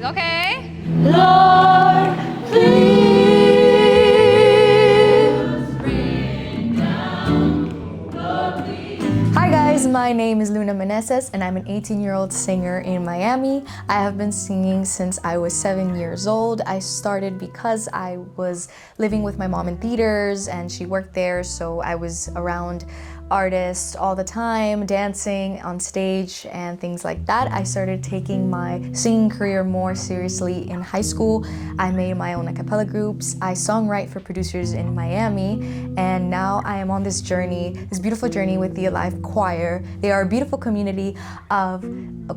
please. Okay. Lord, please rain down. Lord, please. Hi guys, my name is Luna Meneses and I'm an 18-year-old singer in Miami. I have been singing since I was 7 years old. I started because I was living with my mom in theaters and she worked there, so I was around artists all the time, dancing on stage and things like that. I started taking my singing career more seriously in high school. I made my own a cappella groups. I songwrite for producers in Miami, and now I am on this journey, this beautiful journey with the Alive Choir. They are a beautiful community of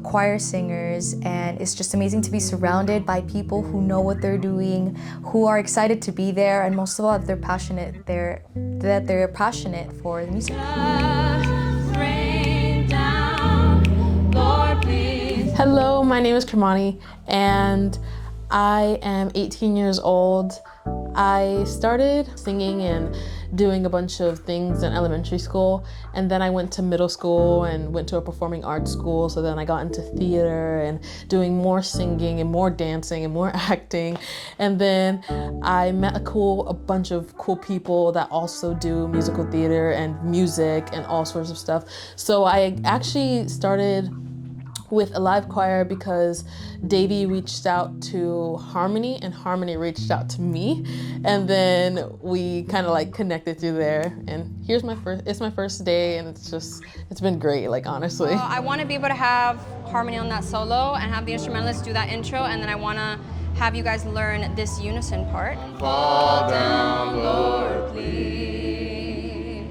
choir singers, and it's just amazing to be surrounded by people who know what they're doing, who are excited to be there, and most of all, that they're passionate. They're passionate for the music. Hello, my name is Curmoni, and I am 18 years old. I started singing and doing a bunch of things in elementary school, and then I went to middle school and went to a performing arts school, so then I got into theater and doing more singing and more dancing and more acting, and then I met a bunch of cool people that also do musical theater and music and all sorts of stuff. So I actually started with a live choir because Davey reached out to Harmony and Harmony reached out to me, and then we kind of like connected through there, and it's my first day, and it's been great, like, honestly. I want to be able to have Harmony on that solo and have the instrumentalists do that intro, and then I want to have you guys learn this unison part. Fall down, Lord, please.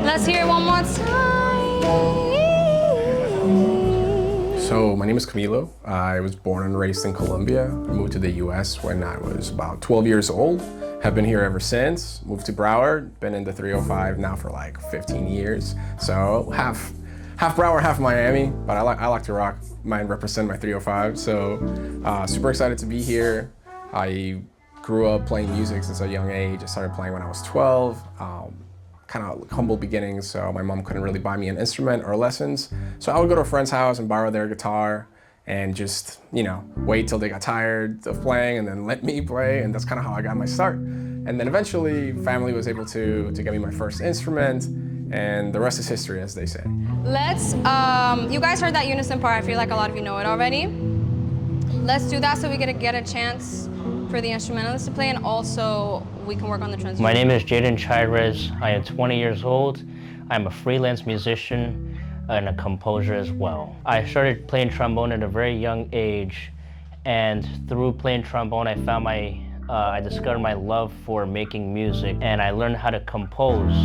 Let's hear it one more time. So my name is Camilo. I was born and raised in Colombia. I moved to the US when I was about 12 years old. Have been here ever since. Moved to Broward, been in the 305 now for like 15 years. So half Broward, half Miami, but I like to rock and represent my 305. So super excited to be here. I grew up playing music since a young age. I started playing when I was 12. Kind of humble beginnings, so my mom couldn't really buy me an instrument or lessons. So I would go to a friend's house and borrow their guitar and just, wait till they got tired of playing and then let me play, and that's kind of how I got my start. And then eventually, family was able to get me my first instrument, and the rest is history, as they say. Let's, you guys heard that unison part. I feel like a lot of you know it already. Let's do that so we get a chance for the instrumentalists to play, and also we can work on the transition. My name is Jaden. I am 20 years old. I'm a freelance musician and a composer as well. I started playing trombone at a very young age, and through playing trombone, I discovered my love for making music, and I learned how to compose.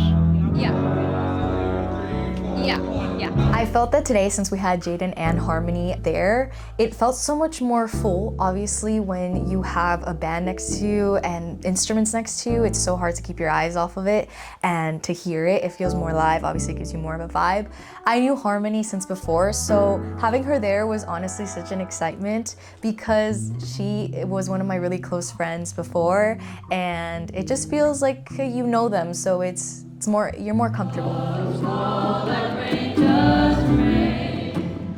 Yeah. I felt that today, since we had Jaden and Harmony there, it felt so much more full. Obviously, when you have a band next to you and instruments next to you, it's so hard to keep your eyes off of it, and to hear it, it feels more live. Obviously, it gives you more of a vibe. I knew Harmony since before, so having her there was honestly such an excitement because she was one of my really close friends before, and it just feels like you know them, so you're more comfortable.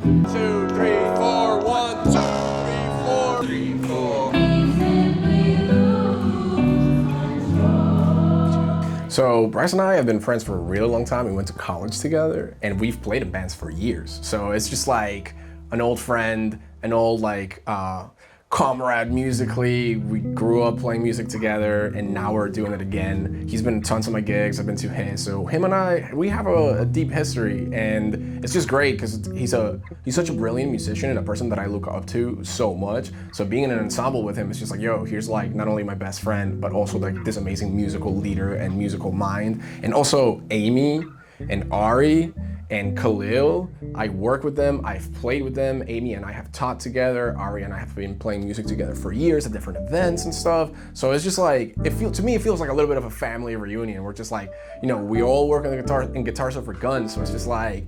2, 3, 4, 1, 2, 3, 4, 3, 4. So Bryce and I have been friends for a really long time. We went to college together, and we've played in bands for years. So it's just like an old friend, an old comrade musically. We grew up playing music together, and now we're doing it again. He's been to tons of my gigs, I've been to his. So him and I, we have a deep history, and it's just great because he's such a brilliant musician and a person that I look up to so much. So being in an ensemble with him is just like, yo, here's like not only my best friend, but also like this amazing musical leader and musical mind. And also Amy and Ari and Khalil, I work with them, I've played with them. Amy and I have taught together. Ari and I have been playing music together for years at different events and stuff. So it's just like, to me, it feels like a little bit of a family reunion. We're just like, we all work on the guitar, and guitars are for guns. So it's just like,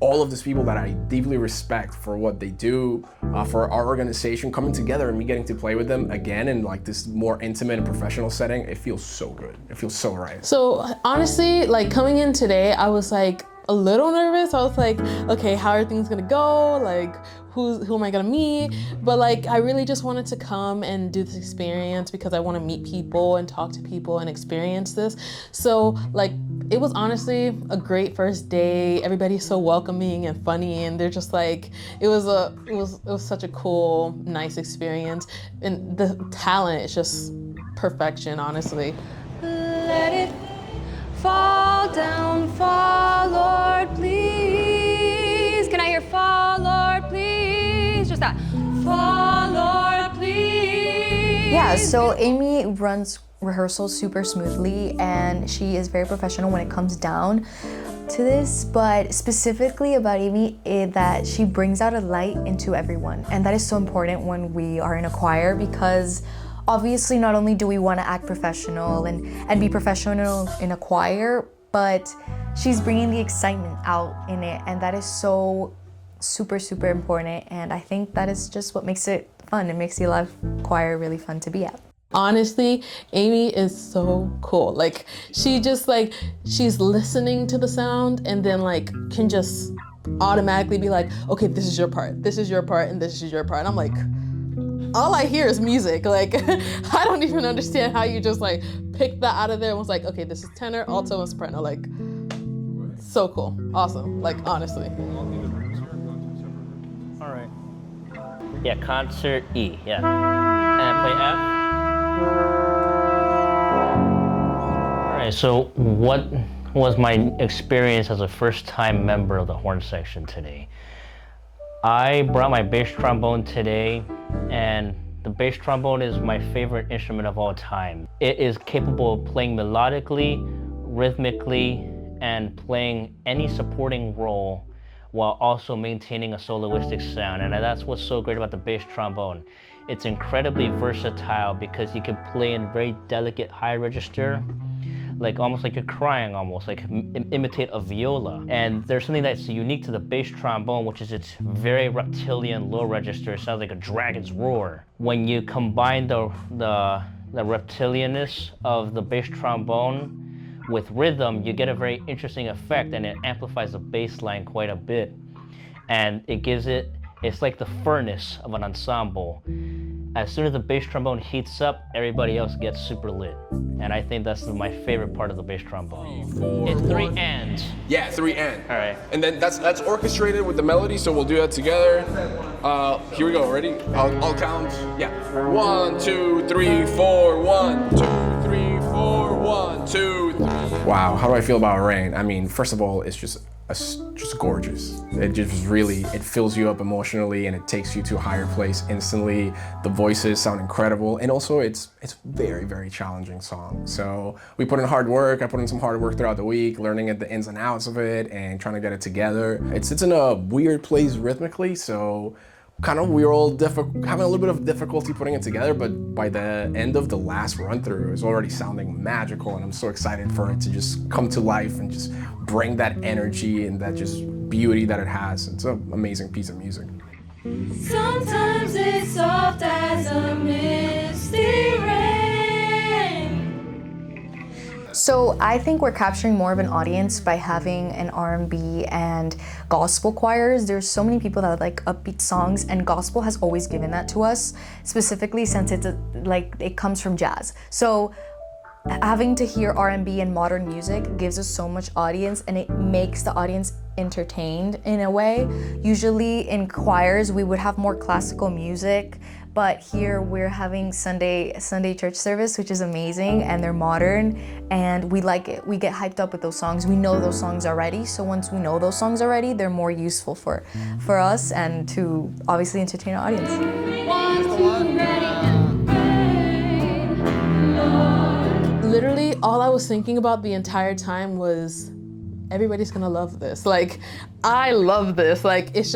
all of these people that I deeply respect for what they do, for our organization coming together and me getting to play with them again in like this more intimate and professional setting, it feels so good. It feels so right. So honestly, like coming in today, I was like, a little nervous. I was like, okay, how are things gonna go? Like, who am I gonna meet? But like, I really just wanted to come and do this experience because I want to meet people and talk to people and experience this. So like, it was honestly a great first day. Everybody's so welcoming and funny, and they're just like, it was such a cool, nice experience. And the talent is just perfection, honestly. Let it fall down, fall, Lord, please. Can I hear fall, Lord, please? Just that. Fall, Lord, please. Yeah, so Amy runs rehearsals super smoothly, and she is very professional when it comes down to this, but specifically about Amy is that she brings out a light into everyone, and that is so important when we are in a choir, because obviously not only do we want to act professional and be professional in a choir, but she's bringing the excitement out in it, and that is so super important, and I think that is just what makes it fun. It makes the live choir really fun to be at. Honestly, Amy is so cool. Like, she just like, she's listening to the sound and then like can just automatically be like, okay, this is your part, this is your part, and this is your part. And I'm like, all I hear is music. Like, I don't even understand how you just like picked that out of there and was like, okay, this is tenor, alto, and soprano. Like, so cool, awesome, like, honestly. All right. Yeah, concert E, yeah. And I play F. All right, so what was my experience as a first-time member of the horn section today? I brought my bass trombone today, and the bass trombone is my favorite instrument of all time. It is capable of playing melodically, rhythmically, and playing any supporting role while also maintaining a soloistic sound. And that's what's so great about the bass trombone. It's incredibly versatile because you can play in very delicate high register, like almost like you're crying, almost like imitate a viola. And there's something that's unique to the bass trombone, which is its very reptilian low register. It sounds like a dragon's roar. When you combine the reptilianness of the bass trombone with rhythm, you get a very interesting effect, and it amplifies the bass line quite a bit. And it gives it's like the furnace of an ensemble. As soon as the bass trombone heats up, everybody else gets super lit. And I think that's my favorite part of the bass trombone. It's 3 ands. Yeah, 3 and. All right. And then that's orchestrated with the melody, so we'll do that together. Here we go, ready? I'll count, yeah. 1, 2, 3, 4, 1, 2, 3, 4, 1, 2, 3. Wow, how do I feel about rain? I mean, first of all, it's just gorgeous. It just really, it fills you up emotionally, and it takes you to a higher place instantly. The voices sound incredible, and also it's very challenging song. So we put in hard work. I put in some hard work throughout the week, learning the ins and outs of it and trying to get it together. It's in a weird place rhythmically, so we were all having a little bit of difficulty putting it together, but by the end of the last run through, it was already sounding magical, and I'm so excited for it to just come to life and just bring that energy and that just beauty that it has. It's an amazing piece of music. Sometimes it's soft as a misty rain. So I think we're capturing more of an audience by having an R&B and gospel choirs. There's so many people that like upbeat songs, and gospel has always given that to us, specifically since it comes from jazz. So having to hear R&B and modern music gives us so much audience, and it makes the audience entertained in a way. Usually in choirs we would have more classical music, but here we're having Sunday church service, which is amazing, and they're modern, and we like it. We get hyped up with those songs. We know those songs already, so once we know those songs already, they're more useful for us and to obviously entertain our audience. 1, 2, ready, and pray. Literally, all I was thinking about the entire time was, everybody's gonna love this. Like, I love this. Like, it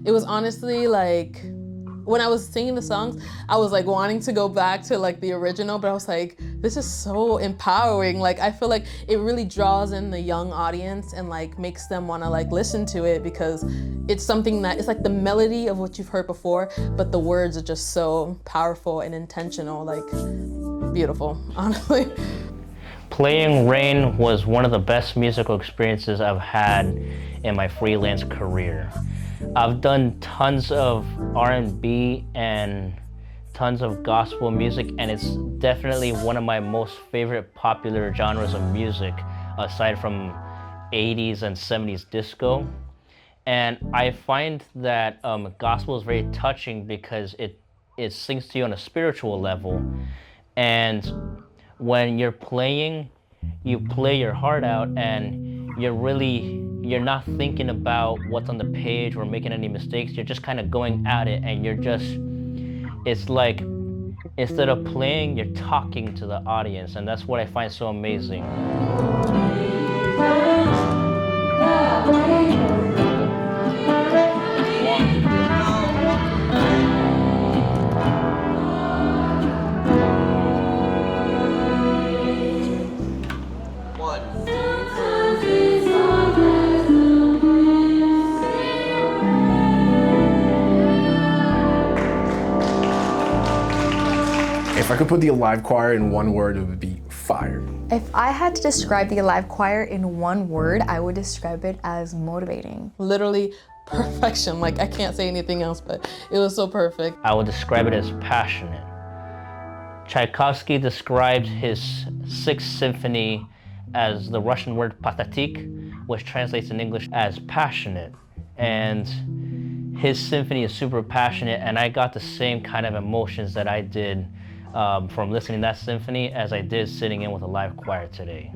was honestly like, when I was singing the songs, I was like wanting to go back to like the original, but I was like, this is so empowering. Like, I feel like it really draws in the young audience and like makes them wanna like listen to it, because it's something that, it's like the melody of what you've heard before, but the words are just so powerful and intentional, like beautiful, honestly. Playing Rain was one of the best musical experiences I've had in my freelance career. I've done tons of R&B and tons of gospel music, and it's definitely one of my most favorite popular genres of music, aside from 80s and 70s disco. And I find that gospel is very touching because it sings to you on a spiritual level. And when you're playing, you play your heart out, and you're not thinking about what's on the page or making any mistakes. You're just kind of going at it, and it's like, instead of playing, you're talking to the audience, and that's what I find so amazing. If I could put the Alive Choir in one word, it would be fire. If I had to describe the Alive Choir in one word, I would describe it as motivating. Literally perfection. Like, I can't say anything else, but it was so perfect. I would describe it as passionate. Tchaikovsky described his Sixth Symphony as the Russian word patatik, which translates in English as passionate. And his symphony is super passionate, and I got the same kind of emotions that I did from listening to that symphony as I did sitting in with a live choir today.